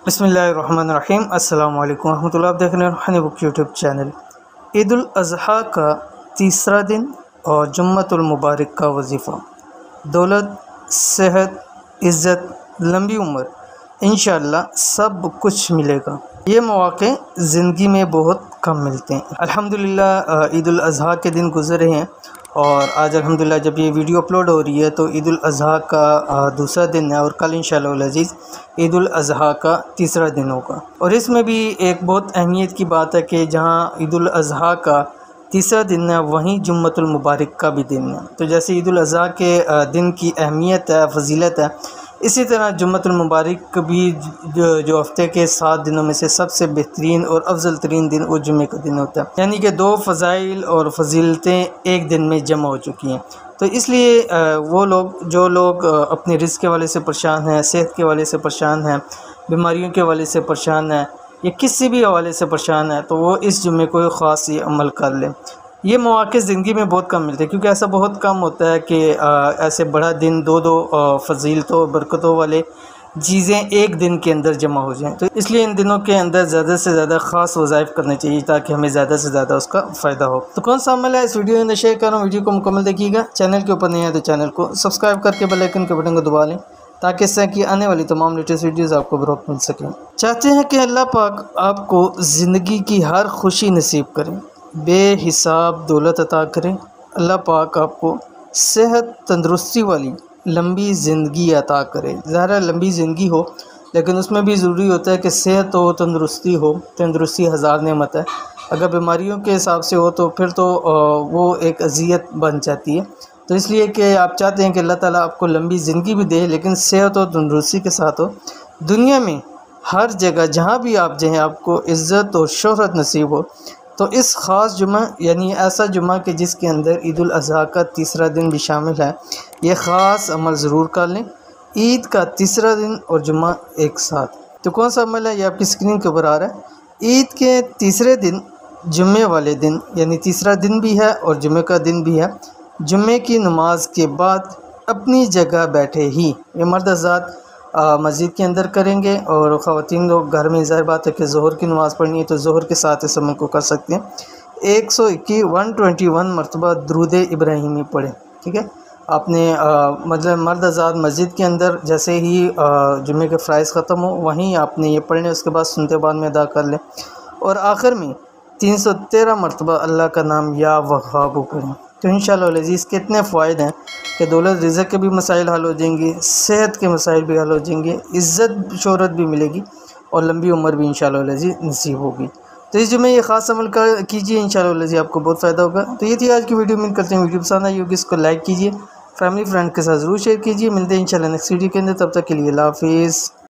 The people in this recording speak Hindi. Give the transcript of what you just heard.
बिस्मिल्लाहिर्रहमानिर्रहीम। अस्सलाम वालेकुम रहमतुल्लाह। आप देख रहे हैं honey book YouTube channel. Eid ul Adha का तीसरा दिन और जुम्मतुल मुबारक का वजीफ़ा, दौलत, सेहत, इज़्ज़त, लंबी उम्र, इंशाअल्लाह सब कुछ मिलेगा। ये मौक़े ज़िंदगी में बहुत कम मिलते हैं। अल्हम्दुलिल्लाह ईद उल अज़हा के दिन गुज़रे हैं और आज अल्हम्दुलिल्लाह जब ये वीडियो अपलोड हो रही है तो ईद उल अज़हा का दूसरा दिन है और कल इंशाअल्लाह अज़ीज़ ईद उल अज़हा का तीसरा दिन होगा। और इसमें भी एक बहुत अहमियत की बात है कि जहाँ ईद उल अज़हा का तीसरा दिन है वहीं जुम्मतुल मुबारक का भी दिन है। तो जैसे ईद उल अज़हा के दिन की अहमियत है, फजीलत है, इसी तरह जुम्मतुल मुबारक भी जो हफ्ते के 7 दिनों में से सबसे बेहतरीन और अफजल तरीन दिन वो जुम्मे का दिन होता है। यानी कि 2 फ़ज़ाइल और फजीलतें एक दिन में जमा हो चुकी हैं। तो इसलिए जो लोग अपने रिज़्क़ के हवाले से परेशान हैं, सेहत के हवाले से परेशान हैं, बीमारियों के हवाले से परेशान हैं या किसी भी हवाले से परेशान है तो वो इस जुम्मे को ख़ास ही अमल कर लें। ये मौक़े ज़िंदगी में बहुत कम मिलते हैं क्योंकि ऐसा बहुत कम होता है कि ऐसे बड़ा दिन दो फजीलतों बरकतों वाले चीज़ें एक दिन के अंदर जमा हो जाएं। तो इसलिए इन दिनों के अंदर ज़्यादा से ज़्यादा ख़ास वज़ाइफ करने चाहिए ताकि हमें ज़्यादा से ज़्यादा उसका फ़ायदा हो। तो कौन सा अमल है इस वीडियो में शेयर कर रहा हूँ, वीडियो को मुकम्मल देखिएगा। चैनल के ऊपर नहीं है तो चैनल को सब्सक्राइब करके बेल आइकन के बटन को दबा लें ताकि इससे कि आने वाली तमाम लेटेस्ट वीडियोस आपको बरोक़ मिल सकें। चाहते हैं कि अल्लाह पाक आपको ज़िंदगी की हर खुशी नसीब करें, बेहिसाब दौलत अता करें। अल्लाह पाक आपको सेहत तंदुरुस्ती वाली लंबी ज़िंदगी अता करे। ज़ाहिर लंबी ज़िंदगी हो लेकिन उसमें भी ज़रूरी होता है कि सेहत हो, तंदुरुस्ती हो। तंदुरुस्ती हज़ार नेमत है। अगर बीमारियों के हिसाब से हो तो फिर तो वो एक अज़ियत बन जाती है। तो इसलिए कि आप चाहते हैं कि अल्लाह ताला आपको लंबी ज़िंदगी भी दे लेकिन सेहत और तंदुरुस्ती के साथ हो। दुनिया में हर जगह जहाँ भी आप जाएँ आपको इज़्ज़त और शोहरत नसीब हो। तो इस ख़ास जुमा यानी ऐसा जुमा कि जिसके अंदर ईद उल अज़हा का तीसरा दिन भी शामिल है, ये ख़ास अमल ज़रूर कर लें। ईद का तीसरा दिन और जुमा एक साथ। तो कौन सा अमल है ये आपकी स्क्रीन के ऊपर आ रहा है। ईद के तीसरे दिन जुम्मे वाले दिन यानी तीसरा दिन भी है और जुम्मे का दिन भी है। जुम्मे की नमाज के बाद अपनी जगह बैठे ही ये मर्द हज़रात मस्जिद के अंदर करेंगे और ख़वातीन लोग घर में ज़ाहिर बात है कि ज़ोहर की नमाज़ पढ़नी है तो ज़ोहर के साथ इस अमल को कर सकते हैं। 121 मरतबा दुरूद इब्राहिमी पढ़ें। ठीक है, आपने मतलब मर्द हज़रात मस्जिद के अंदर जैसे ही जुम्मे के फ़राइज़ ख़त्म हो वहीं आपने ये पढ़ने, उसके बाद सुनते बाद में अदा कर लें और आखिर में 313 मरतबा अल्लाह का नाम या वहाब पढ़ें। तो इंशाअल्लाह अज़ीज़ कितने फ़ायदे हैं कि दौलत रिज़्क़ के भी मसाइल हल हो जाएंगे, सेहत के मसाइल भी हल हो जाएंगे, इज़्ज़त शोहरत भी मिलेगी और लंबी उम्र भी इंशाअल्लाह अज़ीज़ नसीब होगी। तो इस जुम्मे ये ख़ास अमल कीजिए, इंशाअल्लाह अज़ीज़ आपको बहुत फ़ायदा होगा। तो ये थी आज की वीडियो। उम्मीद करते हैं वीडियो पसंद आई होगी। इसको लाइक कीजिए, फैमिली फ्रेंड के साथ ज़रूर शेयर कीजिए। मिलते हैं इंशाअल्लाह नेक्स्ट वीडियो के अंदर। तब तक के लिए अल्लाह हाफ़िज़।